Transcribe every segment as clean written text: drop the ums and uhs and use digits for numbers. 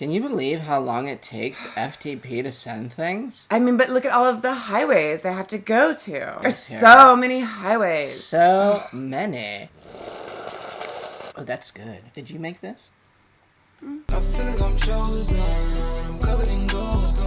Can you believe how long it takes FTP to send things? I mean, but look at all of the highways they have to go to. There's so many highways. So many. Oh, that's good. Did you make this? I feel like I'm chosen. I'm covered in gold.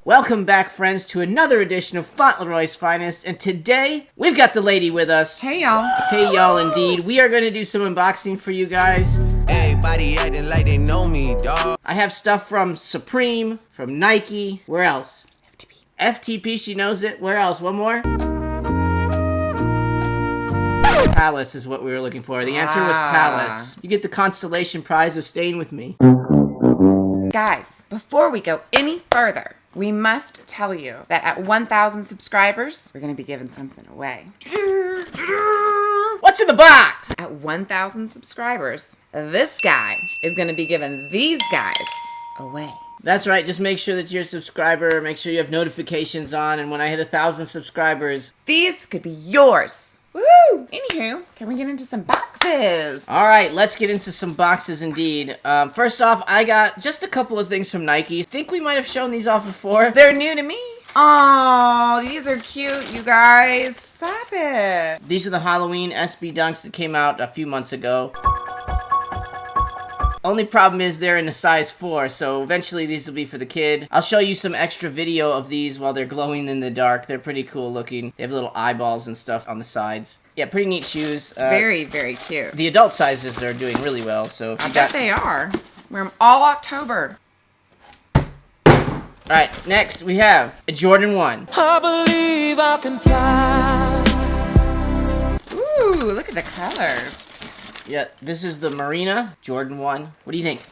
Welcome back, friends, to another edition of Fauntleroy's Finest, and today we've got the lady with us. Hey, y'all. Hey, y'all, indeed. We are going to do some unboxing for you guys. Everybody acting like they know me, dog. I have stuff from Supreme, from Nike. Where else? FTP. FTP, she knows it. Where else? One more? Palace is what we were looking for. The answer was Palace. You get the consolation prize of staying with me. Guys, before we go any further, we must tell you that at 1,000 subscribers, we're going to be giving something away. What's in the box? At 1,000 subscribers, this guy is going to be giving these guys away. That's right. Just make sure that you're a subscriber. Make sure you have notifications on. And when I hit 1,000 subscribers, these could be yours. Woo! Anywho, can we get into some boxes? All right, let's get into some boxes indeed. First off, I got just a couple of things from Nike. I think we might have shown these off before. They're new to me. Oh, these are cute, you guys. Stop it. These are the Halloween SB Dunks that came out a few months ago. Only problem is they're in a size 4, so eventually these will be for the kid. I'll show you some extra video of these while they're glowing in the dark. They're pretty cool looking. They have little eyeballs and stuff on the sides. Yeah, pretty neat shoes. Very, very cute. The adult sizes are doing really well, so if I you bet they are. Wear them all October. Alright, next we have a Jordan 1. I believe I can fly. Ooh, look at the colors. Yeah, this is the Marina Jordan 1. What do you think?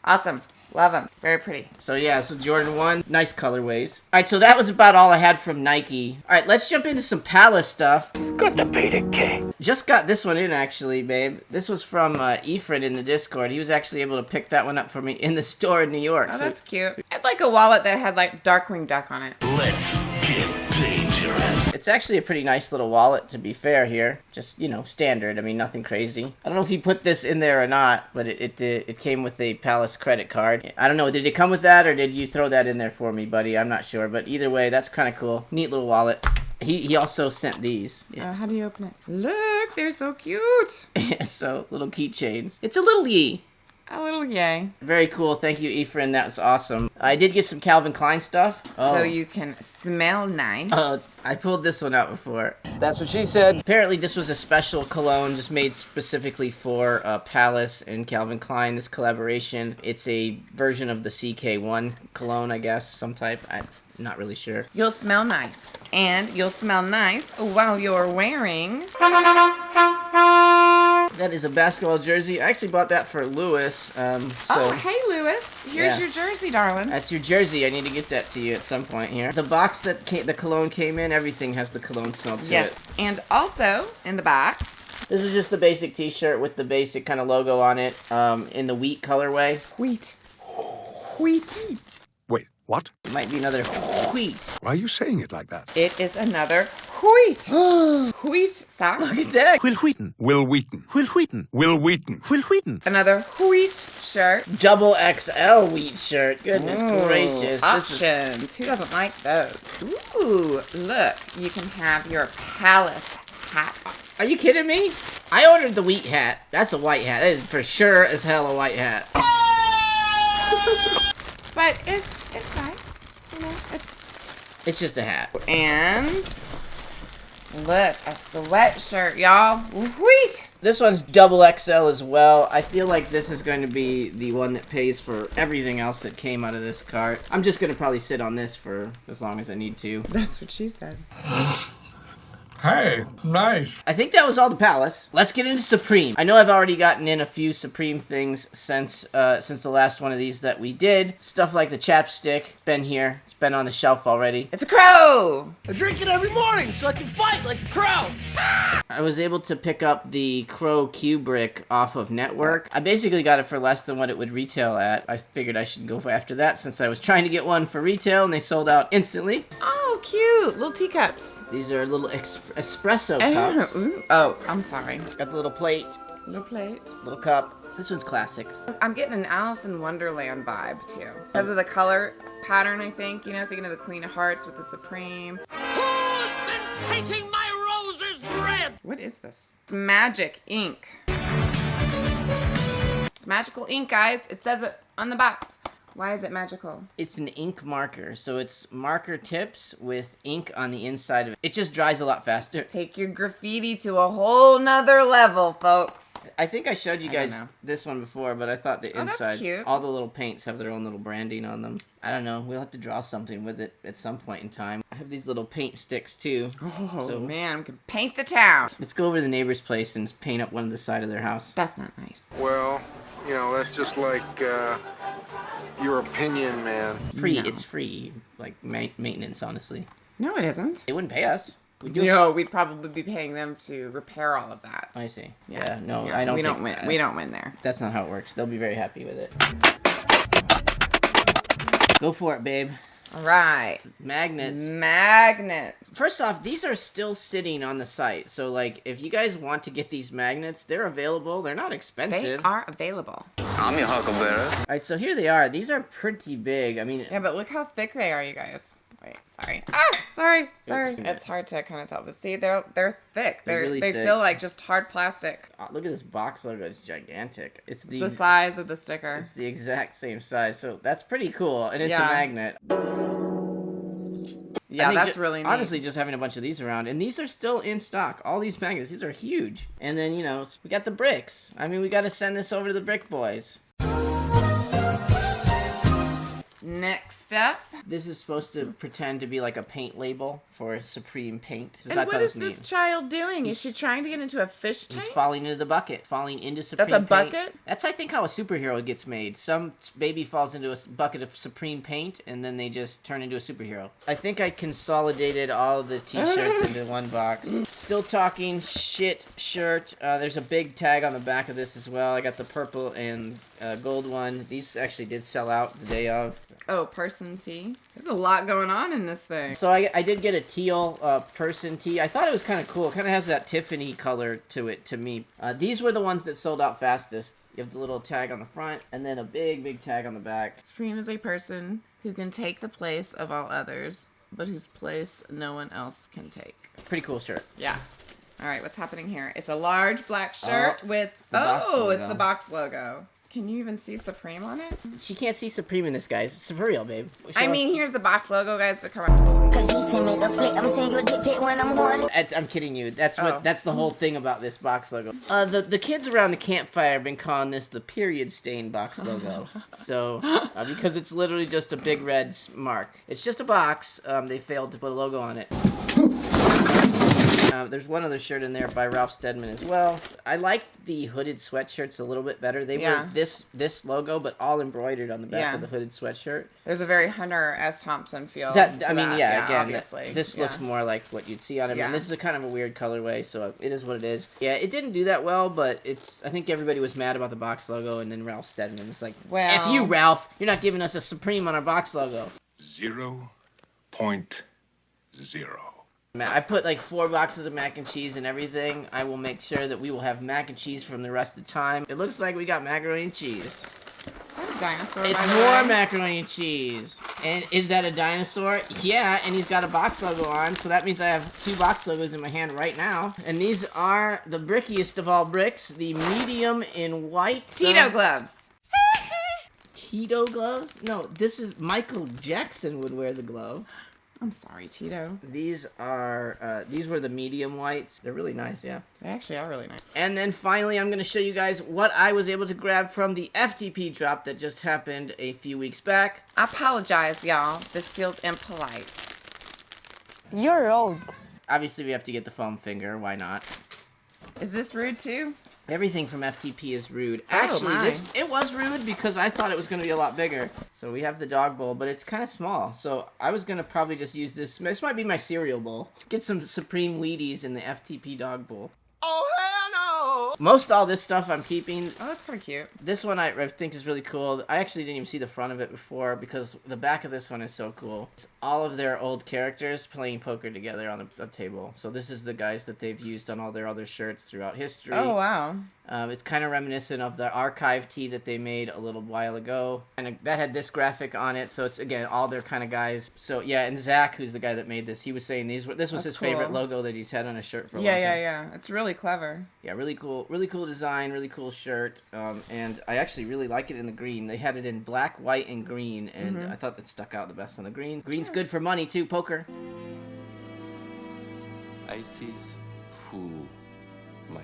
Awesome. Love them. Very pretty. So yeah, so Jordan 1, nice colorways. Alright, so that was about all I had from Nike. Alright, let's jump into some Palace stuff. It's good to be the king. Just got this one in, actually, babe. This was from Efren in the Discord. He was actually able to pick that one up for me in the store in New York. Oh, that's cute. I'd like a wallet that had, like, Darkwing Duck on it. Let's get dangerous. It's actually a pretty nice little wallet, to be fair here. Just, you know, standard. I mean, nothing crazy. I don't know if he put this in there or not, but it came with a Palace credit card. I don't know, did it come with that, or did you throw that in there for me, buddy? I'm not sure, but either way, that's kind of cool. Neat little wallet. He also sent these. Yeah. How do you open it? Look, they're so cute. Yeah, so little keychains. It's a little yee. A little yay. Very cool. Thank you, Efren. That was awesome. I did get some Calvin Klein stuff. Oh. So you can smell nice. Oh, I pulled this one out before. That's what she said. Apparently, this was a special cologne just made specifically for Palace and Calvin Klein, this collaboration. It's a version of the CK1 cologne, I guess, some type. I'm not really sure. You'll smell nice. And you'll smell nice while you're wearing... That is a basketball jersey. I actually bought that for Lewis. Oh, hey, Lewis. Here's your jersey, darling. That's your jersey. I need to get that to you at some point here. The box that the cologne came in, everything has the cologne smell to it. Yes. And also, in the box... This is just the basic t-shirt with the basic kind of logo on it in the wheat colorway. Wheat. Wheat. Wait, what? It might be another wheat. Why are you saying it like that? It is another wheat. Wheat socks. Look at that. Will Wheaton. Will Wheaton. Will Wheaton. Will Wheaton. Will Wheaton. Another wheat shirt. Double XL wheat shirt. Goodness gracious. Options. Who doesn't like those? Ooh, look. You can have your Palace hat. Are you kidding me? I ordered the wheat hat. That's a white hat. That is for sure as hell a white hat. But it's nice. You know, It's just a hat. And look, a sweatshirt, y'all. Wheat. This one's double XL as well. I feel like this is going to be the one that pays for everything else that came out of this cart. I'm just going to probably sit on this for as long as I need to. That's what she said. Hey, nice. I think that was all the Palace. Let's get into Supreme. I know I've already gotten in a few Supreme things since the last one of these that we did. Stuff like the chapstick, been here. It's been on the shelf already. It's a crow. I drink it every morning so I can fight like a crow. I was able to pick up the Crow Q brick off of Network. I basically got it for less than what it would retail at. I figured I should go after that since I was trying to get one for retail and they sold out instantly. Oh, cute. Little teacups. These are little espresso cups. Oh, I'm sorry. Got the little plate, Little plate. little cup. This one's classic. I'm getting an Alice in Wonderland vibe too. Because of the color pattern, I think. You know, thinking of the Queen of Hearts with the Supreme. Who's been painting my roses red? What is this? It's magic ink. It's magical ink, guys. It says it on the box. Why is it magical? It's an ink marker, so it's marker tips with ink on the inside of it. It just dries a lot faster. Take your graffiti to a whole nother level, folks. I think I showed you I don't guys know. this one before, but I thought the Oh, that's insides, cute. all the little paints have their own little branding on them. I don't know. We'll have to draw something with it at some point in time. I have these little paint sticks too. Oh, so man, we can paint the town. let's go over to the neighbor's place and paint up one of the side of their house. That's not nice. Well, you know, that's just like your opinion, man. Free. No. It's free. Like maintenance, honestly. No, it isn't. They wouldn't pay us. We do. No, we'd probably be paying them to repair all of that. I see. Yeah. No, Yeah, I don't. We think don't win. that's- We don't win there. That's not how it works. They'll be very happy with it. Go for it, babe. All right. Magnets. Magnet. First off, these are still sitting on the site. So, like, if you guys want to get these magnets, they're available. They're not They expensive. are available. I'm your huckleberry. All right, so here they are. These are pretty big. I mean, Yeah, but look how thick they are, you guys. Wait, sorry. Ah, sorry. Oops. It's hard to kind of tell, but see, they're thick. They're really they thick. feel like just hard plastic. oh, look at this box logo. It's gigantic. It's The size of the sticker. it's the exact same size. So that's pretty cool. And it's Yeah. a magnet. Yeah, I think that's really neat. Honestly, just having a bunch of these around. And these are still in stock. All these magnets. These are huge. And then, you know, we got the bricks. I mean, we got to send this over to the brick boys. Next up. This is supposed to pretend to be like a paint label for Supreme paint. And what is this child doing? Is she trying to get into a fish tank? He's falling into the bucket. Falling into Supreme That's a paint. bucket? That's, I think, how a superhero gets made. Some baby falls into a bucket of Supreme paint, and then they just turn into a superhero. I think I consolidated all of the t-shirts into one box. Still talking shit shirt. There's a big tag on the back of this as well. I got the purple and gold one. These actually did sell out the day of. Oh, person tee. There's a lot going on in this thing. So I did get a teal person tee. I thought it was kind of cool. It kind of has that Tiffany color to it to me. These were the ones that sold out fastest. You have the little tag on the front and then a big tag on the back. Supreme is a person who can take the place of all others, but whose place no one else can take. Pretty cool shirt. Yeah. All right, what's happening here? It's a large black shirt with... the box Oh, it's logo. the box logo. Can you even see Supreme on it? She can't see Supreme in this, guys. It's for real, babe. I mean, here's the box logo, guys, but come on. Cause you send me the flick, I'm sending you a dick pic when I'm horny. I'm kidding you. That's what. Oh. That's the whole thing about this box logo. The kids around the campfire have been calling this the period stain box logo. So because it's literally just a big red mark. It's just a box. They failed to put a logo on it. There's one other shirt in there by Ralph Steadman as well. I liked the hooded sweatshirts a little bit better. They Yeah. were this logo, but all embroidered on the back Yeah. of the hooded sweatshirt. There's a very Hunter S. Thompson feel That to I mean, that. yeah. Again, obviously. this Yeah. looks more like what you'd see on him. Yeah. And this is a kind of a weird colorway, so it is what it is. Yeah, it didn't do that well, but it's. I think everybody was mad about the box logo, and then Ralph Steadman was like, Well- "F you, Ralph! You're not giving us a Supreme on our box logo." 0.0. Man, I put like 4 boxes of mac and cheese and everything. I will make sure that we will have mac and cheese from the rest of the time. It looks like we got macaroni and cheese. Is that a dinosaur? It's by the more way? macaroni and cheese. And is that a dinosaur? Yeah, and he's got a box logo on, so that means I have 2 box logos in my hand right now. And these are the brickiest of all bricks, the medium in white. Tito gloves. Tito gloves? No, this is Michael Jackson would wear the glove. I'm sorry, Tito. These are, these were the medium whites. They're really nice, yeah. They actually are really nice. And then finally, I'm going to show you guys what I was able to grab from the FTP drop that just happened a few weeks back. I apologize, y'all. This feels impolite. You're old. Obviously, we have to get the foam finger. Why not? Is this rude too? Everything from FTP is rude. Oh, Actually, my. it was rude because I thought it was going to be a lot bigger. So we have the dog bowl, but it's kind of small. So I was going to probably just use this. This might be my cereal bowl. Get some Supreme Wheaties in the FTP dog bowl. Oh, hell no! Most all this stuff I'm keeping. Oh, that's kind of cute. This one I think is really cool. I actually didn't even see the front of it before because the back of this one is so cool. It's all of their old characters playing poker together on a table. So this is the guys that they've used on all their other shirts throughout history. Oh, wow. It's kind of reminiscent of the archive tee that they made a little while ago. And that had this graphic on it. So it's, again, all their kind of guys. So, yeah, and Zach, who's the guy that made this, he was saying this was That's his cool. favorite logo that he's had on a shirt for a long Yeah, time. yeah. It's really clever. Yeah, really cool design, really cool shirt. And I actually really like it in the green. They had it in black, white, and green. And I thought that stuck out the best on the green. Green's good for money, too, poker. Icy's fool, Mike.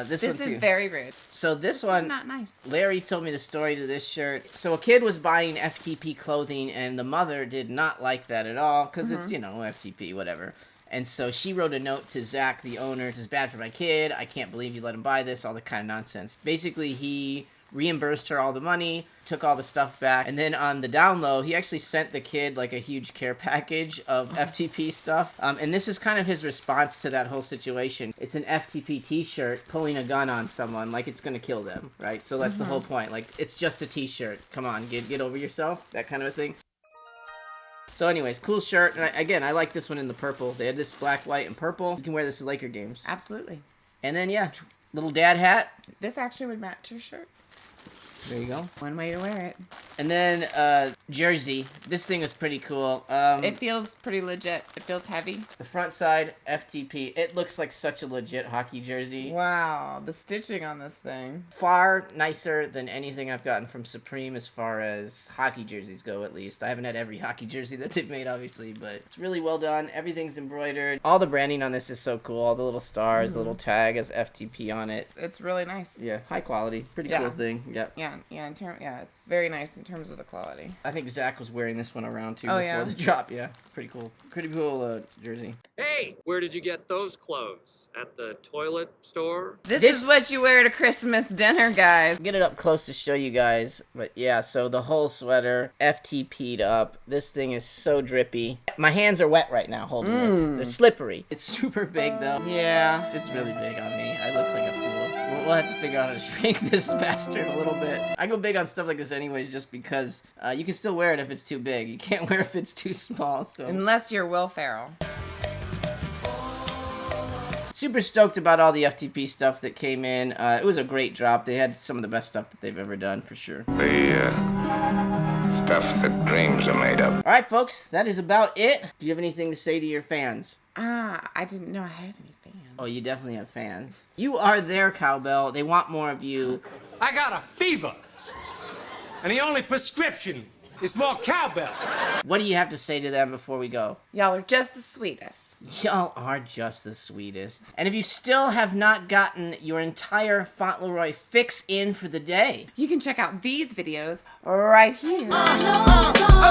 This This one is too. very rude. So this This one, is not nice. Larry told me the story to this shirt. So a kid was buying FTP clothing, and the mother did not like that at all, because it's, FTP, whatever. And so she wrote a note to Zach, the owner. This is bad for my kid. I can't believe you let him buy this, all that kind of nonsense. Basically, he reimbursed her all the money, took all the stuff back, and then on the down low, he actually sent the kid like a huge care package of FTP stuff. And this is kind of his response to that whole situation. It's an FTP t-shirt pulling a gun on someone like it's gonna kill them, right? So that's the whole point. Like, it's just a t-shirt. Come on, get over yourself, that kind of a thing. So anyways, cool shirt. And I like this one in the purple. They had this black, white, and purple. You can wear this to Laker games. Absolutely. And then, yeah, little dad hat. This actually would match your shirt. There you go. One way to wear it. And then, jersey. This thing is pretty cool. It feels pretty legit. It feels heavy. The front side, FTP. It looks like such a legit hockey jersey. Wow. The stitching on this thing. Far nicer than anything I've gotten from Supreme as far as hockey jerseys go, at least. I haven't had every hockey jersey that they've made, obviously, but it's really well done. Everything's embroidered. All the branding on this is so cool. All the little stars, the little tag has FTP on it. It's really nice. Yeah, high quality. Pretty Yeah. cool thing. Yep. Yeah, it's very nice in terms of the quality. I think Zach was wearing this one around too Oh, before yeah? the drop. Yeah, pretty cool jersey. Hey, where did you get those clothes? At the toilet store? This is what you wear to Christmas dinner, guys. Get it up close to show you guys, but yeah, so the whole sweater FTP'd up. This thing is so drippy. My hands are wet right now holding this. They're slippery. It's super big though. Yeah. It's really big on me. I look like a fool. We'll have to figure out how to shrink this bastard a little bit. I go big on stuff like this anyways, just because you can still wear it if it's too big. You can't wear it if it's too small. So Unless you're Will Ferrell. super stoked about all the FTP stuff that came in. It was a great drop. They had some of the best stuff that they've ever done for sure. The stuff that dreams are made of. All right, folks, that is about it. Do you have anything to say to your fans? I didn't know I had any fans. Oh, you definitely have fans. You are their cowbell. They want more of you. I got a fever. And the only prescription is more cowbell. What do you have to say to them before we go? Y'all are just the sweetest. Y'all are just the sweetest. And if you still have not gotten your entire Fauntleroy fix in for the day, You can check out these videos right here. Oh,